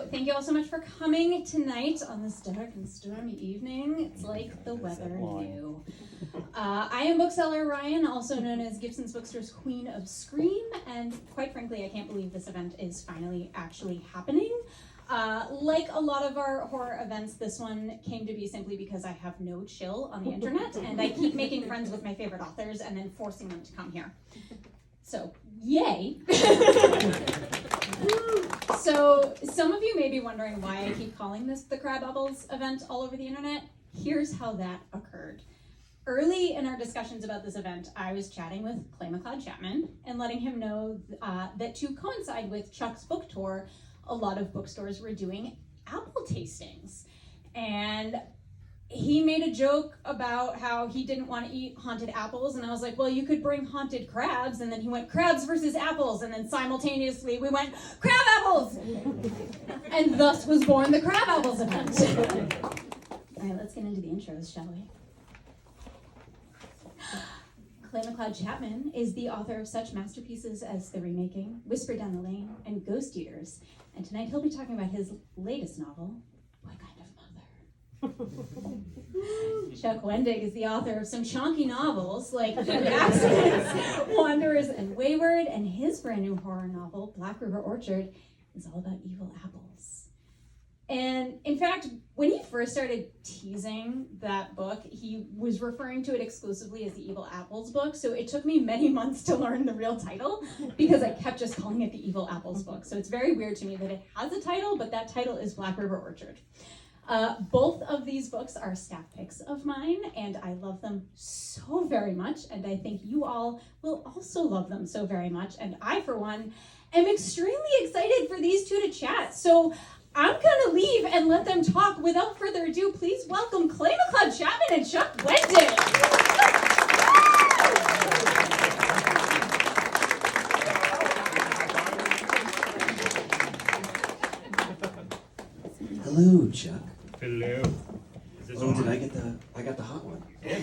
So thank you all so much for coming tonight on this dark and stormy evening. It's like the weather knew. I am bookseller Ryan, also known as Gibson's Bookstore's Queen of Scream, and quite frankly, I can't believe this event is finally actually happening. Like a lot of our horror events, this one came to be simply because I have no chill on the internet, and I keep making friends with my favorite authors and then forcing them to come here. So, yay! So, some of you may be wondering why I keep calling this the Crab Apples event all over the internet. Here's how that occurred. Early in our discussions about this event, I was chatting with McLeod Chapman and letting him know that to coincide with Chuck's book tour, a lot of bookstores were doing apple tastings. And he made a joke about how he didn't want to eat haunted apples, and I was like, well, you could bring haunted crabs, and then he went, crabs versus apples, and then simultaneously we went, crab apples! And thus was born the Crab Apples event. All right, let's get into the intros, shall we? McLeod Chapman is the author of such masterpieces as The Remaking, Whisper Down the Lane, and Ghost Eaters, and tonight he'll be talking about his latest novel, What Kind of Mother? Chuck Wendig is the author of some chonky novels like Accidents, Wanderers, and Wayward, and his brand new horror novel, Black River Orchard, is all about evil apples. And in fact, when he first started teasing that book, he was referring to it exclusively as the Evil Apples book. So it took me many months to learn the real title because I kept just calling it the Evil Apples book. So it's very weird to me that it has a title, but that title is Black River Orchard. Both of these books are staff picks of mine, and I love them so very much. And I think you all will also love them so very much. And I, for one, am extremely excited for these two to chat. So I'm gonna leave and let them talk. Without further ado, please welcome McLeod Chapman and Chuck Wendig. Hello, Chuck. Hello. Is this Oh, on? did I got the hot one. Yeah.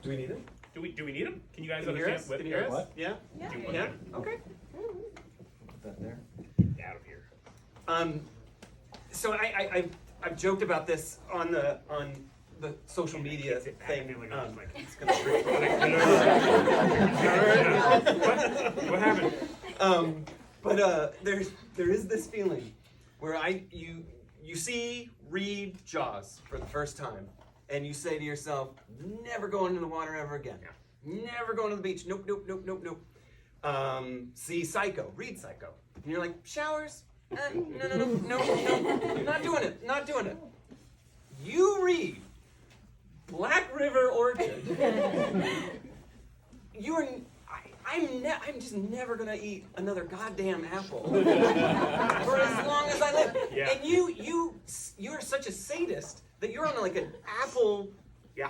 Do we need him? Do we need him? Can you guys Can you hear us? understand? Can you hear us? What? Yeah? Yeah? Okay. Put that there. Out of here. So I've joked about this on the social media thing. It's gonna What happened? But there is this feeling where you read Jaws for the first time, and you say to yourself, never going in the water ever again. Yeah. Never going to the beach. Nope. See Psycho, read Psycho, and you're like, showers? No, not doing it. You read Black River Orchard. I'm just never gonna eat another goddamn apple for as long as I live. Yeah. And you're such a sadist that you're on like an apple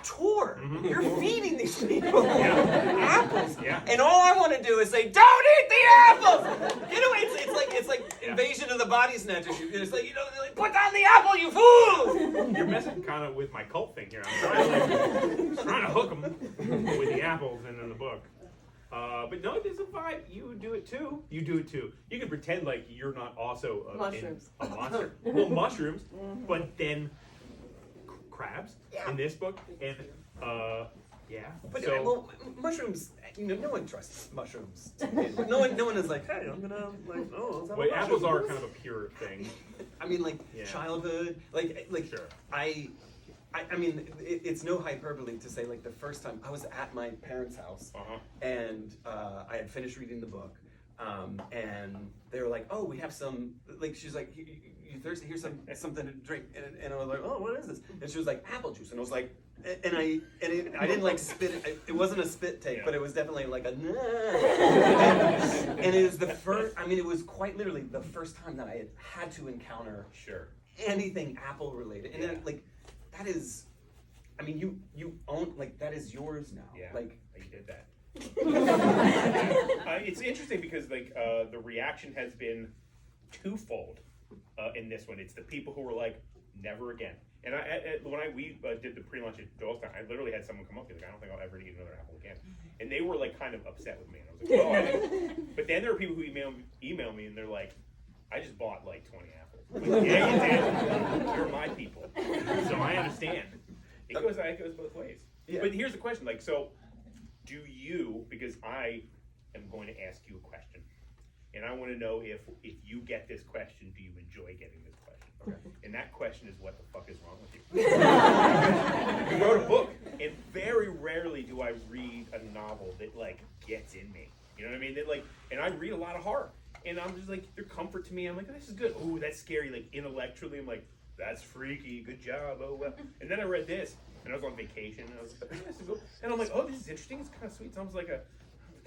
tour. Mm-hmm. You're feeding these people apples. Yeah. And all I want to do is say, don't eat the apples! You know, it's like Invasion of the Body Snatchers. It's like, like, put down the apple, you fool! You're messing kind of with my cult thing here. I'm trying to hook them with the apples and in the book. But no, there's a vibe. You do it too. You can pretend like you're not also a monster. Well, mushrooms, but then crabs in this book, and But so mushrooms. No one trusts mushrooms. No one is like, hey, I'm gonna like, oh. Let's have a wait, mushroom. apples are kind of a pure thing. I mean, like Yeah. childhood, like Sure. I mean, it's no hyperbole to say, like, the first time I was at my parents' house, and I had finished reading the book, and they were like, oh, we have some, like, she's like, you thirsty? Here's something to drink, and I was like, oh, what is this? And she was like, apple juice, and I was like, I didn't like spit it. It wasn't a spit take, but it was definitely like a and it was the first. I mean, it was quite literally the first time that I had to encounter anything apple related, and then like that is. I mean, you own, like, that is yours now. Yeah, like you did that. It's interesting because like the reaction has been twofold in this one. It's the people who were like, never again. And when we did the pre-launch at Doylestown, I literally had someone come up to me like, I don't think I'll ever eat another apple again. And they were like kind of upset with me. And I was like, oh. But then there are people who email me and they're like, I just bought like 20 apples. Yeah, you did. You're my people, so I understand. It goes both ways. Yeah. But here's the question: like, so do you? Because I am going to ask you a question, and I want to know if you get this question, do you enjoy getting this question? Okay. And that question is, what the fuck is wrong with you? You wrote a book, and very rarely do I read a novel that like gets in me. You know what I mean? That like, and I read a lot of horror, and I'm just like, they're comfort to me. I'm like, oh, this is good. Oh, that's scary. Like intellectually, I'm like, that's freaky. Good job. Oh well. And then I read this, and I was on vacation, and I was like, this is good. And I'm like, oh, this is interesting. It's kind of sweet. It's almost like a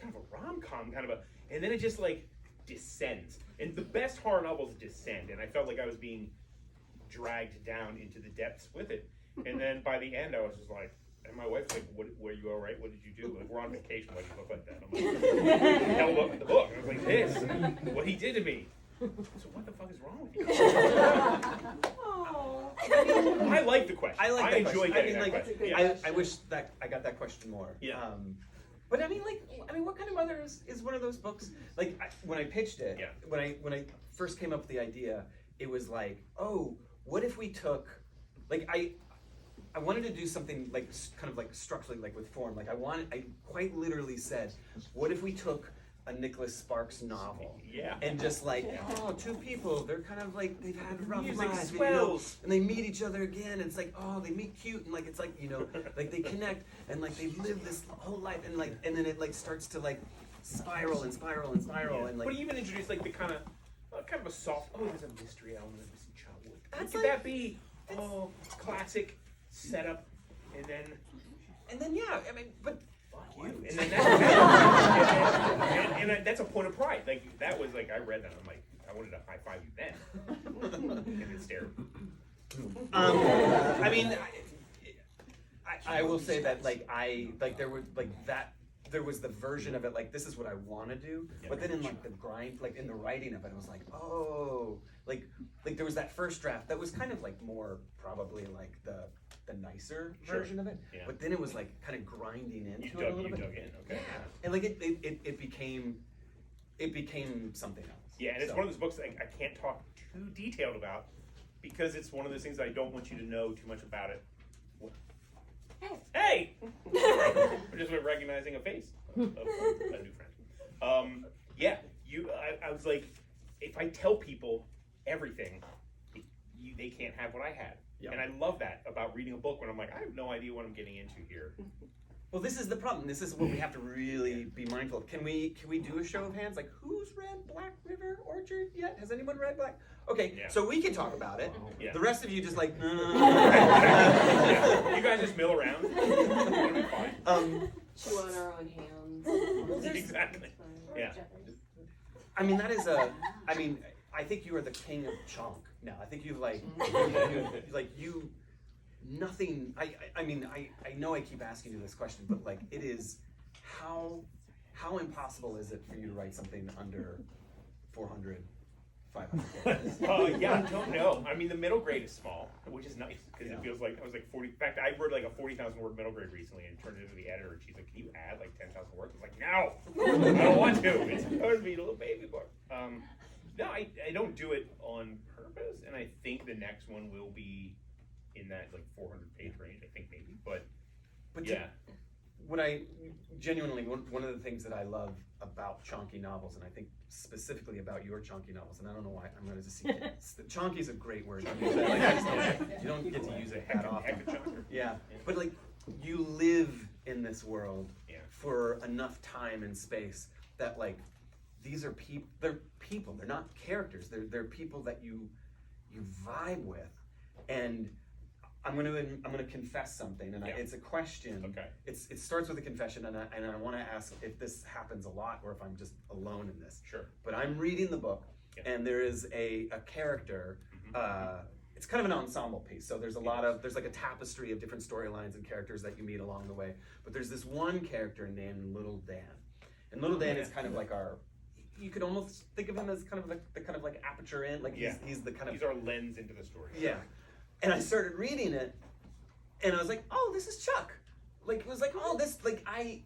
kind of a rom-com kind of a, and then it just like descends. And the best horror novels descend, and I felt like I was being dragged down into the depths with it. And then by the end, I was just like, and my wife's like, were you all right? What did you do? Like, we're on vacation. Why do you look like that? I'm like, held up in the book. And I was like, this, what he did to me. So what the fuck is wrong with you? I like the question. I enjoy getting that question. Yeah. I wish that I got that question more. Yeah. But I mean, what kind of mother is one of those books? Like when I pitched it, Yeah. when I first came up with the idea, it was like, oh, what if we took, like I wanted to do something like kind of like structurally, like with form. Like I quite literally said, what if we took a Nicholas Sparks novel, Yeah. and just like, oh, two people, they're kind of like, they've had rough Music lives, swells. and they meet each other again, and it's like, oh, they meet cute, and like, it's like, like they connect, and like they've lived this whole life, and like, and then it like starts to like spiral and spiral and spiral, and like. But even introduce like the kind of a soft, oh, there's a mystery element of this childhood. That's Could like- that be, oh, classic setup, and then yeah, I mean, but. fuck you, and then that's a point of pride. Like that was like I read that, I'm like, I wanted to high five you then, and then stare. I mean, I will say that there was the version of it like this is what I want to do, but then in like the grind, like in the writing of it, I was like, oh, like there was that first draft that was kind of like more probably like the nicer version of it, but then it was like kind of grinding into it a little bit. Dug in, okay. Yeah, and like it became something else. Yeah, and it's one of those books that I can't talk too detailed about because it's one of those things I don't want you to know too much about it. Hey! We're just recognizing a face of a new friend. Yeah, I was like, if I tell people everything, they can't have what I had. Yeah. And I love that about reading a book when I'm like, I have no idea what I'm getting into here. Well, this is the problem. This is what we have to really be mindful of. Can we do a show of hands? Like, who's read Black River Orchard yet? Has anyone read Black? Okay, Yeah. so we can talk about it. Yeah. The rest of you just like, Yeah. You guys just mill around. It'll be fine. Chew on our own hands. Exactly. Yeah. I mean, I think you are the king of chonk now. I think you've nothing. I mean, I know I keep asking you this question, but like, it is how impossible is it for you to write something under 400, 500? Yeah, I don't know. I mean, the middle grade is small, which is nice because it feels like I was like 40. In fact, I wrote like a 40,000 word middle grade recently and turned it into the editor. And she's like, "Can you add like 10,000 words?" I was like, "No, I don't want to. It's supposed to be a little baby book." No, I don't do it on purpose, and I think the next one will be in that like 400 page range. I think maybe, but yeah. When I genuinely, one of the things that I love about chonky novels, and I think specifically about your chonky novels, and I don't know why I'm going to just see chonky is a great word. I mean, you don't get to use it that often. Yeah, but like you live in this world for enough time and space that like these are people. They're people. They're not characters. They're people that you vibe with, and I'm gonna confess something, and it's a question. Okay. It starts with a confession, and I want to ask if this happens a lot or if I'm just alone in this. Sure. But I'm reading the book, and there is a character. It's kind of an ensemble piece, so there's there's like a tapestry of different storylines and characters that you meet along the way. But there's this one character named Little Dan, and Little Dan is kind of like you could almost think of him as kind of like the kind of like aperture in, like he's the kind of he's our lens into the story. Yeah. And I started reading it, and I was like, "Oh, this is Chuck." Like it was like, "Oh, this like I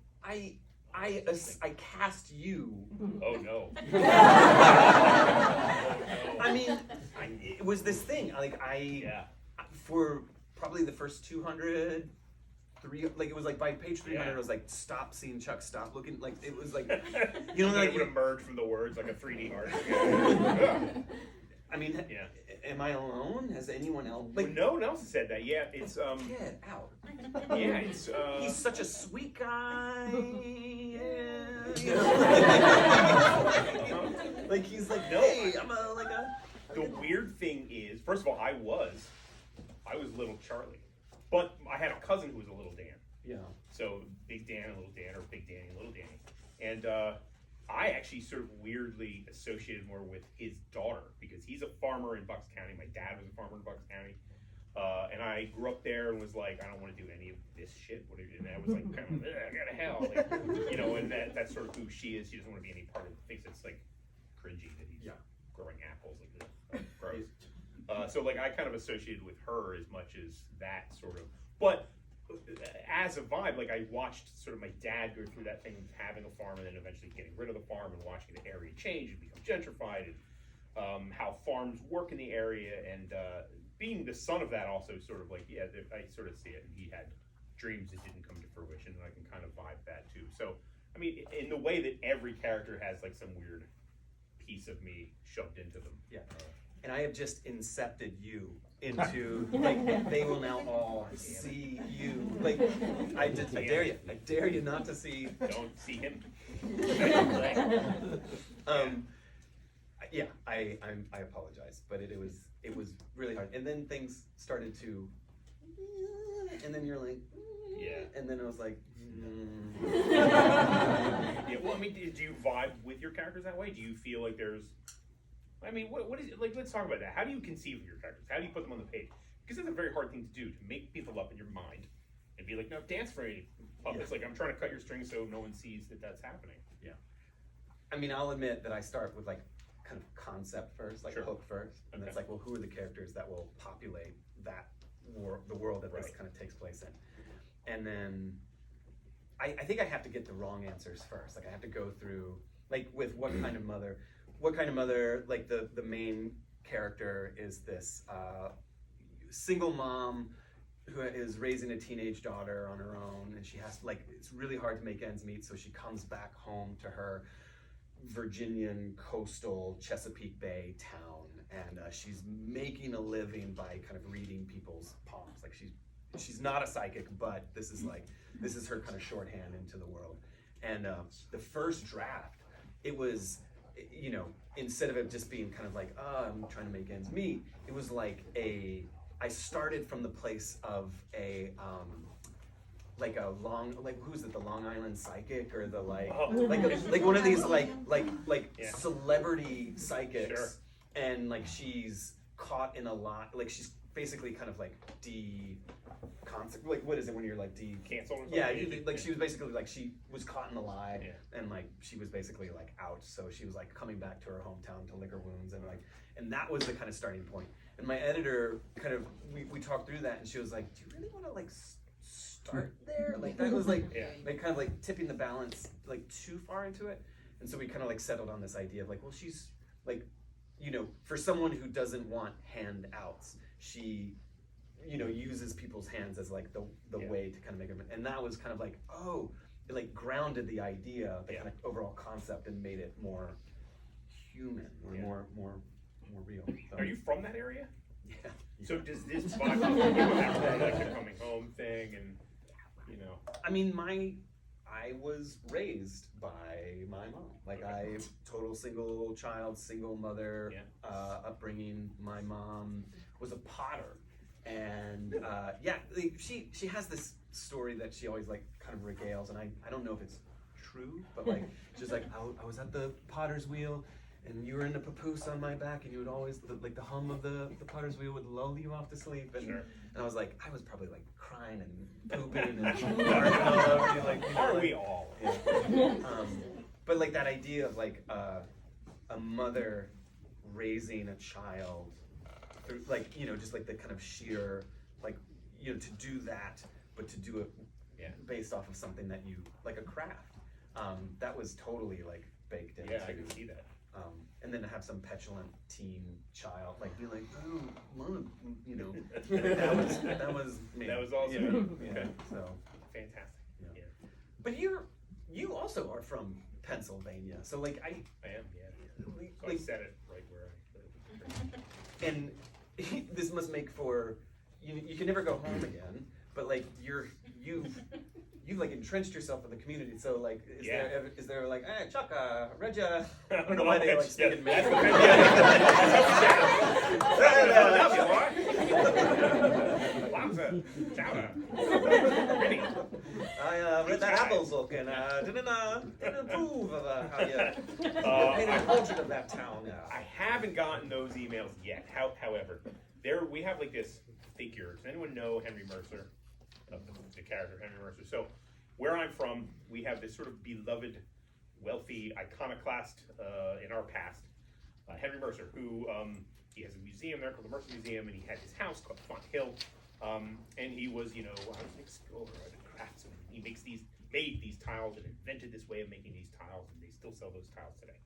cast you." Oh no. I mean, it was this thing. Like for probably the first 200. Like it was like by page 300, it was like stop seeing Chuck, stop looking. Like it was like, you know, like it would emerge from the words like a 3D art. I mean, am I alone? Has anyone else? Like, no one else has said that. Yeah, it's get out. Yeah, it's he's such a sweet guy. Like he's like, hey, I'm a like a. The weird thing is, first of all, I was little Charlie. But I had a cousin who was a little Dan. Yeah. So Big Dan and Little Dan, or Big Danny and Little Danny. And I actually sort of weirdly associated more with his daughter because he's a farmer in Bucks County. My dad was a farmer in Bucks County. And I grew up there and was like, I don't want to do any of this shit. And I was like, kind of, I go to hell. Like, you know, and that's sort of who she is. She doesn't want to be any part of it. Thinks it's like cringy that he's growing apples. Like, gross. So like I kind of associated with her as much as that sort of, but as a vibe, like I watched sort of my dad go through that thing of having a farm and then eventually getting rid of the farm and watching the area change and become gentrified and how farms work in the area and being the son of that also sort of like, I sort of see it and he had dreams that didn't come to fruition and I can kind of vibe that too. So, I mean, in the way that every character has like some weird piece of me shoved into them. Yeah. And I have just incepted you into like they will now all see you. Like I dare you not to see. Don't see him. I apologize, but it was really hard. And then things started to, and then you're like, and then I was like, Yeah. Well, I mean, do you vibe with your characters that way? Do you feel like there's I mean, what is it? Like, let's talk about that. How do you conceive of your characters? How do you put them on the page? Because that's a very hard thing to do, to make people up in your mind and be like, no, dance for me. It's like, I'm trying to cut your strings so no one sees that that's happening. Yeah. I mean, I'll admit that I start with like kind of concept first, like hook first. And it's like, well, who are the characters that will populate that the world that this kind of takes place in? And then I think I have to get the wrong answers first. Like I have to go through, like with what kind of mother, like the main character is this single mom who is raising a teenage daughter on her own, and she has like, it's really hard to make ends meet, so she comes back home to her Virginian coastal Chesapeake Bay town, and she's making a living by kind of reading people's palms. Like she's not a psychic, but this is her kind of shorthand into the world. And the first draft, it was, you know, instead of it just being kind of like, I'm trying to make ends meet, it was like I started from the place of a who's it, the Long Island psychic or the like one of these like celebrity psychics, and like she's caught in a lot, like she's basically kind of like like what is it when you're like canceled? Yeah, like she was basically like she was caught in a lie, and like she was basically like out, so she was like coming back to her hometown to lick her wounds, and that was the kind of starting point. And my editor kind of we talked through that, and she was like, "Do you really want to like start there?" Like that was like kind of like tipping the balance like too far into it, and so we kind of like settled on this idea of like, well, she's like, you know, for someone who doesn't want handouts, she, you know, uses people's hands as like the way to kind of make them, and that was kind of like, oh, it like grounded the idea, the kind of overall concept, and made it more human or more real. So, are you from that area? Yeah. So does this vibe have like the coming home thing, and you know? I mean, I was raised by my mom. Like I total single child, single mother upbringing. My mom was a potter, and she has this story that she always like kind of regales, and I don't know if it's true, but like she's like, I was at the potter's wheel, and you were in a papoose on my back, and you would always the hum of the potter's wheel would lull you off to sleep, and I was like, I was probably like crying and pooping and barking all over you, like, you know, are we all? Yeah. But like that idea of like a mother raising a child through, like, you know, just like the kind of sheer, like, you know, to do that, but to do it based off of something that you like, a craft, that was totally like baked into. Yeah, I can see that. And then to have some petulant teen child like be like, oh, mom, you know, that was me. That was also you know? you. Yeah, Okay. so. Fantastic. Yeah. Yeah. But you also are from Pennsylvania, so like I am, yeah. So I like, said it right where I and this must make for you can never go home again, but like you've like entrenched yourself in the community. So like, is there like, hey Chuck, Regia? I don't know why they like speak in Maine. I read that Apple book and didn't approve of how you painted a portrait of that town. I haven't gotten those emails yet. However, we have like this figure. Does anyone know Henry Mercer? The character Henry Mercer. So where I'm from, we have this sort of beloved, wealthy iconoclast in our past, Henry Mercer, who he has a museum there called the Mercer Museum, and he had his house called Font Hill, and he was, I was an explorer, a craftsman. He made these tiles and invented this way of making these tiles, and they still sell those tiles today.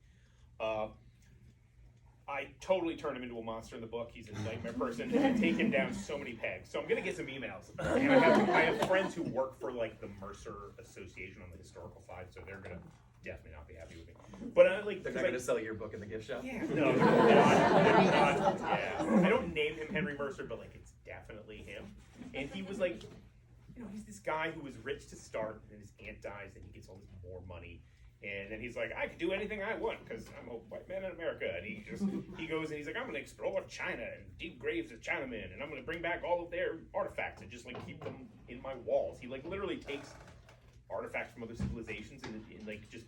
I totally turned him into a monster in the book. He's a nightmare person. I take him down so many pegs. So I'm gonna get some emails. And I have friends who work for like the Mercer Association on the historical side, so they're gonna definitely not be happy with me. But they're not gonna sell your book in the gift shop. Yeah, no, they're not. Yeah, I don't name him Henry Mercer, but like it's definitely him. And he was like, he's this guy who was rich to start, and his aunt dies, and he gets all this more money. And then he's like, I can do anything I want because I'm a white man in America. And he goes and he's like, I'm going to explore China and dig graves of Chinamen, and I'm going to bring back all of their artifacts and just like keep them in my walls. He like literally takes artifacts from other civilizations and like just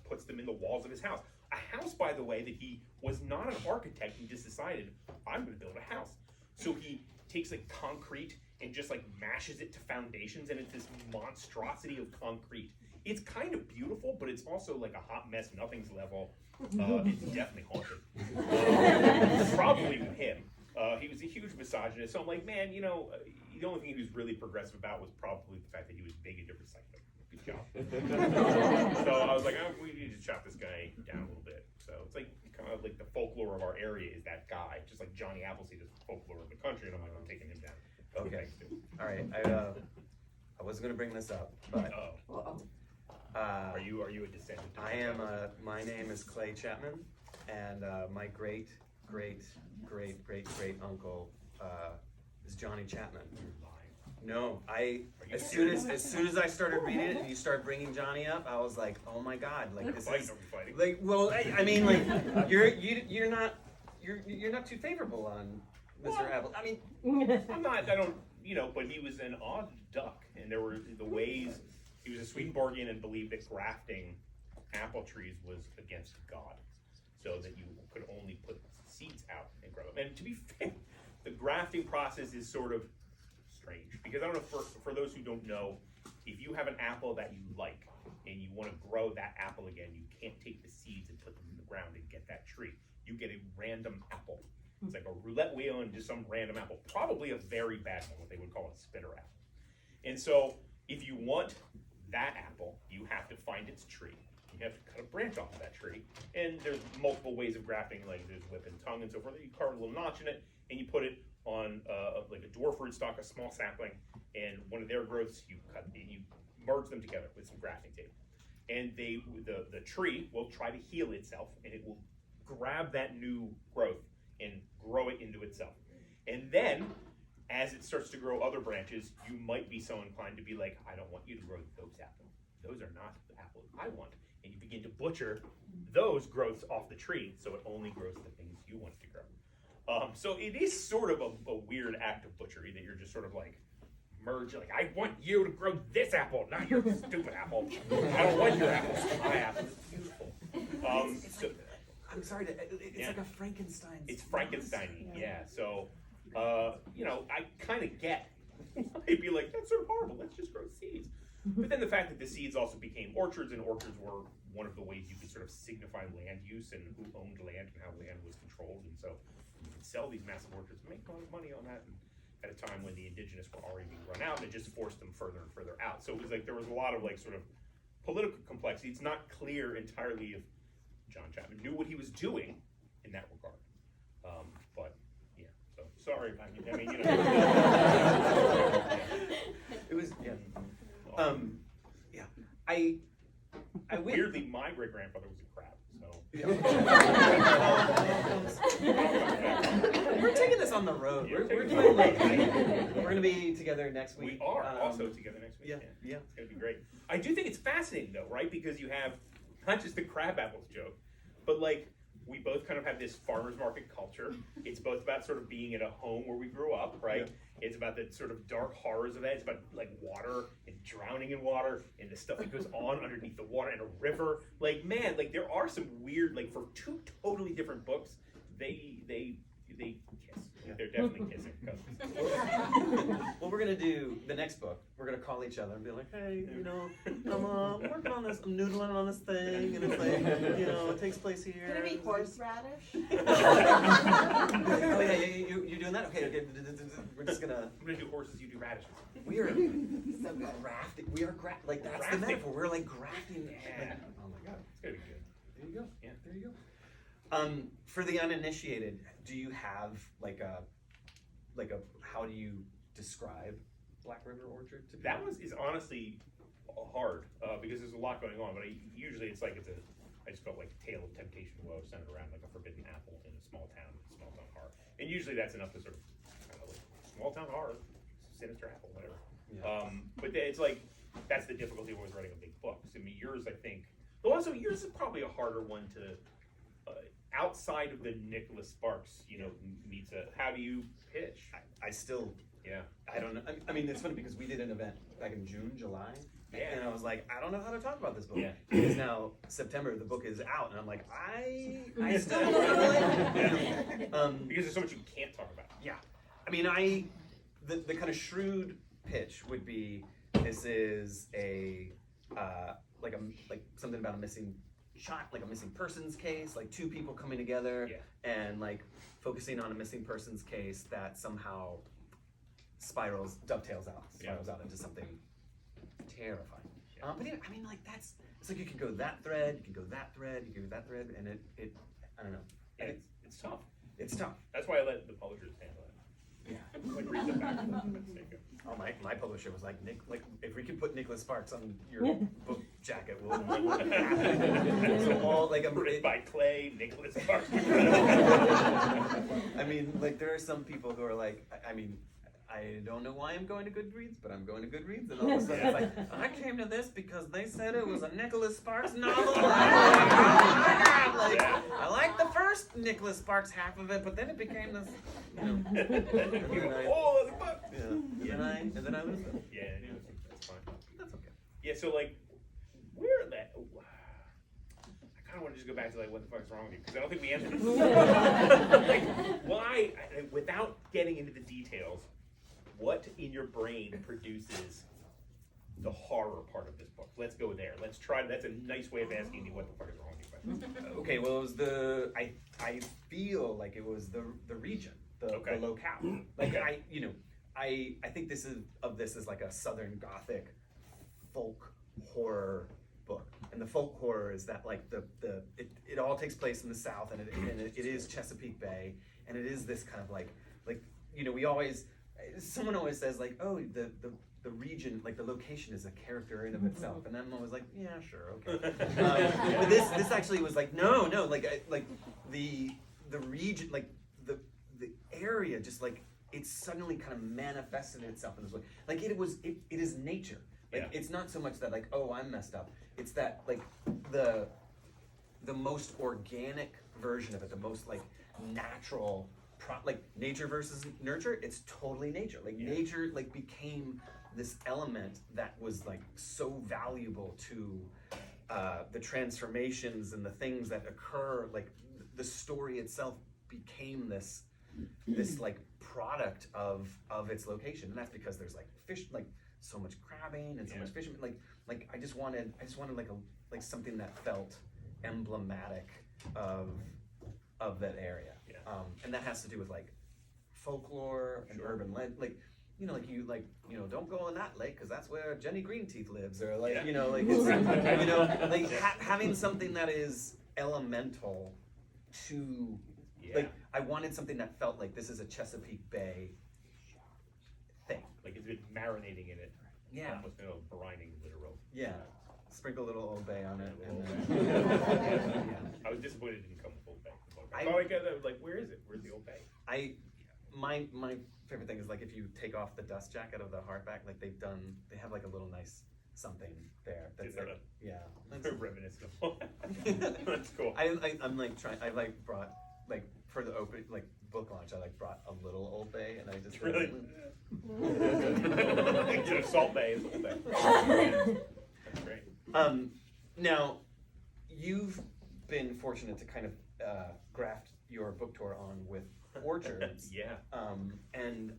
puts them in the walls of his house. A house, by the way, that he was not an architect. He just decided, I'm going to build a house. So he takes like concrete and just like mashes it to foundations, and it's this monstrosity of concrete. It's kind of beautiful, but it's also like a hot mess. Nothing's level. It's definitely haunted. Probably with him. He was a huge misogynist. So I'm like, man, the only thing he was really progressive about was probably the fact that he was big into recycling. Good job. So I was like, we need to chop this guy down a little bit. So it's like kind of like the folklore of our area is that guy, just like Johnny Appleseed is the folklore of the country, and I'm like, I'm taking him down. Okay. All right. I wasn't gonna bring this up, but. Are you a descendant? I am. My name is Clay Chapman, and my great uncle is Johnny Chapman. No, as soon as I started reading it and you started bringing Johnny up, I was like, oh my God, like this is like, well, I mean, like you're not too favorable on Mr. Apple. I mean, I'm not. I don't. But he was an odd duck, and there were the ways. He was a Swedenborgian and believed that grafting apple trees was against God, so that you could only put seeds out and grow them. And to be fair, the grafting process is sort of strange, because I don't know, for those who don't know, if you have an apple that you like and you want to grow that apple again, you can't take the seeds and put them in the ground and get that tree. You get a random apple. It's like a roulette wheel and just some random apple, probably a very bad one, what they would call a spitter apple. And so if you want that apple, you have to find its tree. You have to cut a branch off of that tree. And there's multiple ways of grafting, like there's whip and tongue and so forth. You carve a little notch in it, and you put it on like a dwarf rootstock, a small sapling, and one of their growths, you merge them together with some grafting tape. And the tree will try to heal itself, and it will grab that new growth and grow it into itself. And then, as it starts to grow other branches, you might be so inclined to be like, I don't want you to grow those apples. Those are not the apples I want. And you begin to butcher those growths off the tree, so it only grows the things you want it to grow. So it is sort of a weird act of butchery that you're just sort of like merge. Like, I want you to grow this apple, not your stupid apple. I don't want your apple. My apple is beautiful. I'm sorry, it's like a Frankenstein. It's Frankenstein-y, yeah. So, I kind of get. They'd be like, that's sort of horrible. Let's just grow seeds. But then the fact that the seeds also became orchards, and orchards were one of the ways you could sort of signify land use and who owned land and how land was controlled. And so you could sell these massive orchards and make a lot of money on that. And at a time when the indigenous were already being run out, it just forced them further and further out. So it was like there was a lot of like sort of political complexity. It's not clear entirely if John Chapman knew what he was doing in that regard. But yeah, so sorry, I mean, you know. It was, yeah. Yeah. I Weirdly, my great grandfather was a crab, so. We're taking this on the road. You're We're taking doing it on like, the road. we're gonna be together next week. We are also together next week. Yeah, yeah. It's gonna be great. I do think it's fascinating though, right? Because you have not just the crab apples joke, but like we both kind of have this farmer's market culture. It's both about sort of being at a home where we grew up, right? Yeah. It's about the sort of dark horrors of that. It's about like water and drowning in water and the stuff that goes on underneath the water and a river. Like, man, like there are some weird, like for two totally different books, they kiss. Yeah. They're definitely kissing. What we're gonna do the next book, we're gonna call each other and be like, hey, you know, I'm working on this, I'm noodling on this thing, and it's like, you know, it takes place here. Gonna be horseradish? Oh yeah, you doing that? Okay, we're just gonna. I'm gonna do horses, you do radishes. We are So good. grafting. We are like that's Grafting. the metaphor. We're like grafting. Yeah. Like, oh my god. It's gonna be good. There you go. Yeah. There you go. For the uninitiated, do you have like a how do you describe Black River Orchard to That one is honestly hard because there's a lot going on. But usually it's like I just felt like Tale of Temptation and Woe centered around like a forbidden apple in a small town horror. And usually that's enough to sort of kind of like small town horror, sinister apple, whatever. Yeah. But it's like that's the difficulty of always writing a big book. I mean, yours I think, though also yours is probably a harder one to. Outside of the Nicholas Sparks, you know, meets a. How do you pitch? I still. Yeah. I don't know. I mean, it's funny because we did an event back in June, July, Yeah. and I was like, I don't know how to talk about this book. Yeah. It is now September. The book is out, and I'm like, I still don't know. Yeah. Because there's so much you can't talk about. Yeah, I mean, the kind of shrewd pitch would be this is a like something about a missing shot, like a missing persons case, like two people coming together and like focusing on a missing persons case that somehow dovetails out into something terrifying. Yeah. But yeah, I mean, like it's like you can go that thread, you can go that thread, you can go that thread, and it I don't know. Yeah, it's tough. It's tough. That's why I let the publishers handle it. Yeah. Like read them back. Oh, my publisher was like, like if we could put Nicholas Sparks on your book jacket, we'll so all like Written by Clay, Nicholas Sparks. I mean, like there are some people who are like, I mean, I don't know why I'm going to Goodreads, but I'm going to Goodreads, and all of a sudden it's like, I came to this because they said it was a Nicholas Sparks novel. I like the first Nicholas Sparks half of it, but then it became this, you know. Oh, that's a book. Yeah. And then I lose them. Yeah, that's fine. That's okay. Yeah, so like, where that? I kind of want to just go back to like, what the fuck's wrong with you? Because I don't think we answered this. Like, why? Without getting into the details, what in your brain produces the horror part of this book? Let's go there. Let's try. That's a nice way of asking me what the fuck is wrong with you. Okay, well, it was I feel like it was the region, the locale. Like I think this is like a Southern Gothic folk horror book, and the folk horror is that like it all takes place in the South, and it is Chesapeake Bay, and it is this kind of like someone always says like, oh, the region, like the location is a character in of itself, and I'm always like, yeah, sure, okay. But this actually was like, no, like the region, like the area, just like it suddenly kind of manifested itself in this way. Like it is nature. Like it's not so much that like, oh, I'm messed up. It's that like the most organic version of it, the most like natural. Like nature versus nurture, it's totally nature. Like nature like became this element that was like so valuable to the transformations and the things that occur. Like the story itself became this like product of its location, and that's because there's like fish, like so much crabbing and so much fishing. Like I just wanted like something that felt emblematic of that area. And that has to do with like folklore and urban legend, like don't go in that lake because that's where Jenny Greenteeth lives, or like like it's, having something that is elemental to, Yeah. like, I wanted something that felt like this is a Chesapeake Bay thing. Like it's been marinating in it. Yeah. Almost brining literal. Yeah. Sprinkle a little Old Bay on it, and Yeah. then, I was disappointed it didn't come with Old Bay. I- I thought I got like, where is it? Where's the Old Bay? my favorite thing is like if you take off the dust jacket of the hardback, like they have like a little nice something there. That's Is there like, yeah. Reminiscent of That's cool. I'm like brought like for the open like book launch. I like brought a little Old Bay, and I just Really? Instead of Salt Bay, it's Old Bay. That's great. Now, you've been fortunate to kind of graft your book tour on with orchards. Yeah. And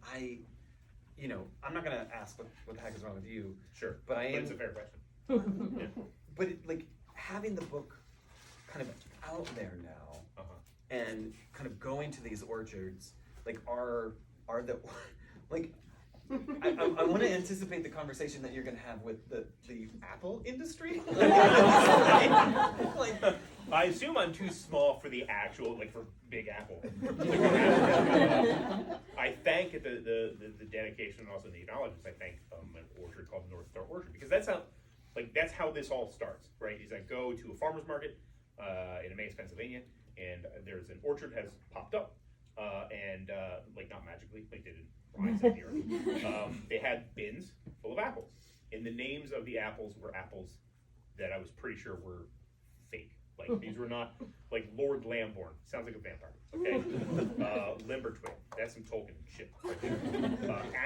I'm not gonna ask what the heck is wrong with you, Sure. but I am. It's a fair question. Yeah. But like having the book kind of out there now, and kind of going to these orchards, like are the like. I want to anticipate the conversation that you're going to have with the Apple industry. Like, I assume I'm too small for the actual, like for Big Apple. I thank the dedication and also the acknowledgments. I thank an orchard called North Star Orchard, because that's how this all starts, right? Is I go to a farmer's market in Emmaus, Pennsylvania, and there's an orchard has popped up, and like not magically, like they didn't rise up here. They had bins full of apples, and the names of the apples were apples that I was pretty sure were fake. Like these were not like Lord Lambourne. Sounds like a vampire. Okay. Limbertwig. That's some Tolkien shit. Right there.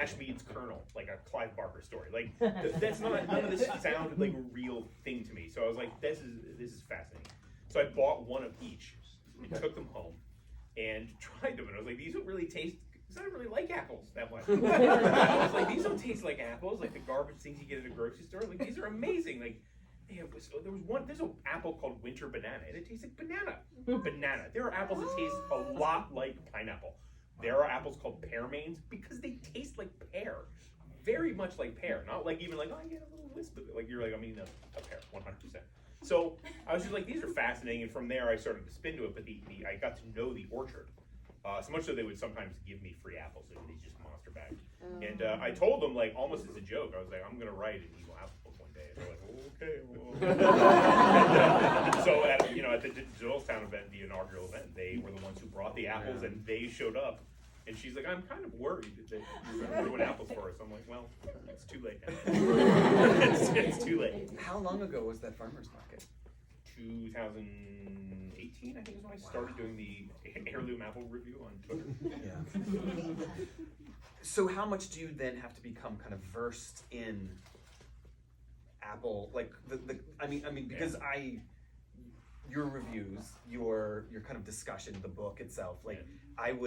Ashmead's Colonel, like a Clive Barker story. Like that's not. None of this sounded like a real thing to me. So I was like, this is fascinating. So I bought one of each and took them home and tried them, and I was like, these don't really taste. Because I don't really like apples that much. I was like, these don't taste like apples, like the garbage things you get at a grocery store. Like these are amazing. Like there's an apple called Winter Banana, and it tastes like banana. Banana. There are apples that taste a lot like pineapple. There are apples called pearmains because they taste like pear, very much like pear. Not like even like, oh, I get a little wisp of it. Like you're like, I'm eating a pear, 100%. So I was just like, these are fascinating, and from there I started to spin to it. But I got to know the orchard. So much so they would sometimes give me free apples in these just monster bags. And I told them, like, almost as a joke, I was like, I'm going to write an evil apple book one day. And they're like, okay, well. So at the Doylestown event, the inaugural event, they were the ones who brought the apples, and they showed up. And she's like, I'm kind of worried that you're going to ruin apples for us. I'm like, well, it's too late now. it's too late. How long ago was that farmer's market? 2018, I think is when I started doing the heirloom apple review on Twitter. Yeah. So how much do you then have to become kind of versed in Apple, like I mean because your reviews, your kind of discussion, the book itself, like I would